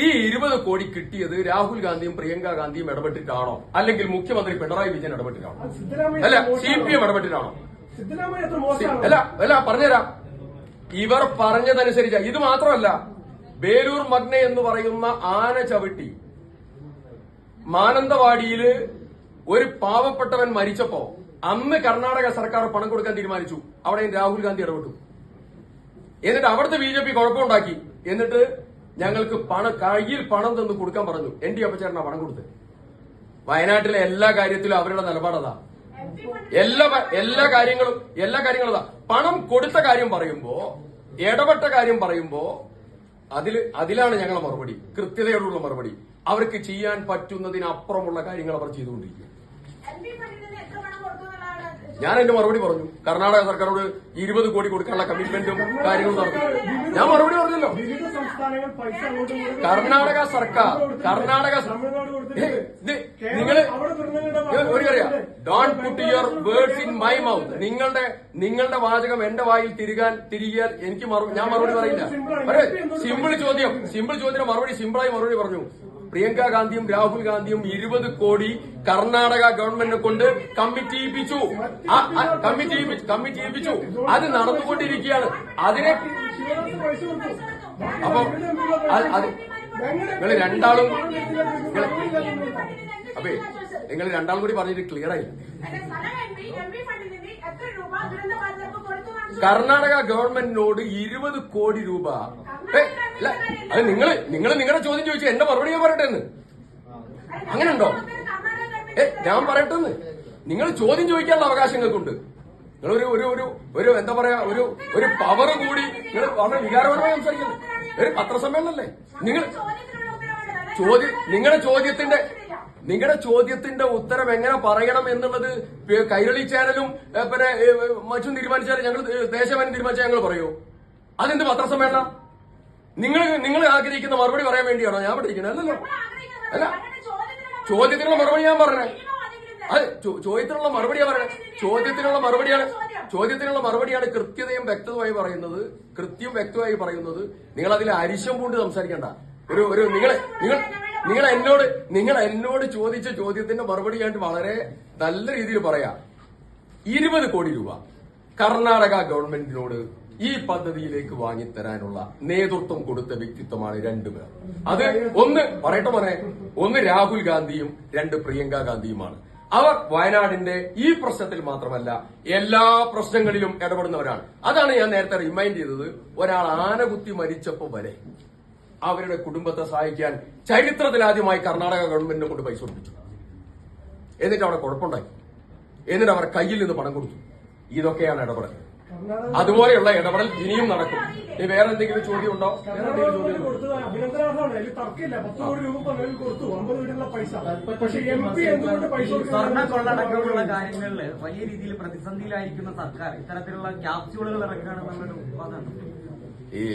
ഈ 20 കോടി കിട്ടിയത് രാഹുൽ ഗാന്ധിയും പ്രിയങ്ക ഗാന്ധിയും ഇടപെട്ടിട്ടാണോ, അല്ലെങ്കിൽ മുഖ്യമന്ത്രി പിണറായി വിജയൻ ഇടപെട്ടിട്ടാണോ, അല്ല CPM ഇടപെട്ടിട്ടാണോ? അല്ല പറഞ്ഞുതരാം. ഇവർ പറഞ്ഞതനുസരിച്ച. ഇത് മാത്രമല്ല, ബേലൂർ മഗ്ന എന്ന് പറയുന്ന ആന ചവിട്ടി മാനന്തവാടിയില് ഒരു പാവപ്പെട്ടവൻ മരിച്ചപ്പോ അന്ന് കർണാടക സർക്കാർ പണം കൊടുക്കാൻ തീരുമാനിച്ചു. അവിടെ രാഹുൽ ഗാന്ധി ഇടപെട്ടു. എന്നിട്ട് അവിടുത്തെ BJP കുഴപ്പമുണ്ടാക്കി. എന്നിട്ട് ഞങ്ങൾക്ക് കയ്യിൽ പണം തന്ന് കൊടുക്കാൻ പറഞ്ഞു. ND അപ്പച്ചേട്ടനാ പണം കൊടുത്ത്. വയനാട്ടിലെ എല്ലാ കാര്യത്തിലും അവരുടെ നിലപാടതാ. എല്ലാ കാര്യങ്ങളും അതാ. പണം കൊടുത്ത കാര്യം പറയുമ്പോ, ഇടപെട്ട കാര്യം പറയുമ്പോ അതിലാണ് ഞങ്ങളെ മറുപടി, കൃത്യതയോടുള്ള മറുപടി. അവർക്ക് ചെയ്യാൻ പറ്റുന്നതിനപ്പുറമുള്ള കാര്യങ്ങൾ അവർ ചെയ്തുകൊണ്ടിരിക്കുക. ഞാൻ എന്റെ മറുപടി പറഞ്ഞു. കർണാടക സർക്കാരോട് 20 കോടി കൊടുക്കാനുള്ള കമ്മിറ്റ്മെന്റും കാര്യങ്ങളും നടന്നു. ഞാൻ മറുപടി പറഞ്ഞല്ലോ. നിങ്ങള് ഒരു കാര്യം, don't put your words in my mouth. നിങ്ങളുടെ വാചകം എന്റെ വായിൽ തിരികിയാൽ എനിക്ക് ഞാൻ മറുപടി പറയില്ല. സിമ്പിൾ ചോദ്യം മറുപടി സിമ്പിളായി മറുപടി പറഞ്ഞു. പ്രിയങ്ക ഗാന്ധിയും രാഹുൽ ഗാന്ധിയും 20 കോടി കർണാടക ഗവൺമെന്റിനെ കൊണ്ട് കമ്മിറ്റി ചെയ്യിപ്പിച്ചു. അത് നടന്നുകൊണ്ടിരിക്കുകയാണ്. അതിനെ അപ്പൊ നിങ്ങൾ രണ്ടാളും കൂടി പറഞ്ഞിട്ട് ക്ലിയർ ആയി. കർണാടക ഗവൺമെന്റിനോട് 20 കോടി രൂപ. അത് നിങ്ങളുടെ ചോദ്യം ചോദിച്ചു എന്റെ മറുപടി ഞാൻ പറയട്ടെ എന്ന്. അങ്ങനെയുണ്ടോ? ഞാൻ പറയട്ടെ എന്ന്. നിങ്ങൾ ചോദ്യം ചോദിക്കാനുള്ള അവകാശങ്ങൾക്കുണ്ട്. നിങ്ങൾ ഒരു എന്താ പറയാ, ഒരു പവർ കൂടി നിങ്ങൾ വളരെ വികാരപരമായി സംസാരിക്കുന്നു. ഒരു പത്രസമ്മേളനല്ലേ നിങ്ങളുടെ ചോദ്യത്തിന്റെ ഉത്തരം എങ്ങനെ പറയണം എന്നുള്ളത് കൈരളി ചാനലും പിന്നെ മറ്റും തീരുമാനിച്ചാലും ഞങ്ങൾ ദേശമാനം തീരുമാനിച്ചാൽ ഞങ്ങൾ പറയൂ. അതെന്ത് പത്രസമ്മേളനം? നിങ്ങൾ ആഗ്രഹിക്കുന്ന മറുപടി പറയാൻ വേണ്ടിയാണോ ഞാൻ പഠിക്കുന്നത്? അല്ലല്ലോ. അല്ല, ചോദ്യത്തിനുള്ള മറുപടി ഞാൻ പറഞ്ഞേ. അത് ചോദ്യത്തിനുള്ള മറുപടിയാ പറയണേ. ചോദ്യത്തിനുള്ള മറുപടിയാണ് കൃത്യതയും വ്യക്തമായി പറയുന്നത്. നിങ്ങൾ അതിൽ അരിശം പൂണ്ട് സംസാരിക്കണ്ട. നിങ്ങൾ എന്നോട് ചോദിച്ച ചോദ്യത്തിന്റെ മറുപടിയായിട്ട് വളരെ നല്ല രീതിയിൽ പറയാം. 20 കോടി രൂപ കർണാടക ഗവൺമെന്റിനോട് ഈ പദ്ധതിയിലേക്ക് വാങ്ങിത്തരാനുള്ള നേതൃത്വം കൊടുത്ത വ്യക്തിത്വമാണ് 2 പേർ. അത് ഒന്ന് രാഹുൽ ഗാന്ധിയും 2 പ്രിയങ്ക ഗാന്ധിയുമാണ്. അവർ വയനാടിന്റെ ഈ പ്രശ്നത്തിൽ മാത്രമല്ല എല്ലാ പ്രശ്നങ്ങളിലും ഇടപെടുന്നവരാണ്. അതാണ് ഞാൻ നേരത്തെ റിമൈൻഡ് ചെയ്തത്. ഒരാൾ ആനകുത്തി മരിച്ചപ്പോ വരെ അവരുടെ കുടുംബത്തെ സഹായിക്കാൻ ചരിത്രത്തിലാദ്യമായി കർണാടക ഗവൺമെന്റിനെ കൊണ്ട് പൈസ കൊടുപ്പിച്ചു. എന്നിട്ട് അവിടെ കുഴപ്പമുണ്ടായി. എന്നിട്ട് അവർ കയ്യിൽ നിന്ന് പണം കൊടുത്തു. ഇതൊക്കെയാണ് ഇടപെടൽ. അതുപോലെയുള്ള ഇടപെടൽ ഇനിയും നടക്കും. ഇനി വേറെ എന്തെങ്കിലും ചോദ്യം ഉണ്ടോ? സ്വർണ്ണക്കൊള്ളടക്കമുള്ള കാര്യങ്ങളിൽ വലിയ രീതിയിൽ പ്രതിസന്ധിയിലായിരിക്കുന്ന സർക്കാർ ഇത്തരത്തിലുള്ള ക്യാപ്സ്യൂളുകൾ ഇറക്കുകയാണെന്നുള്ളൊരു വാദമാണ്. ഈ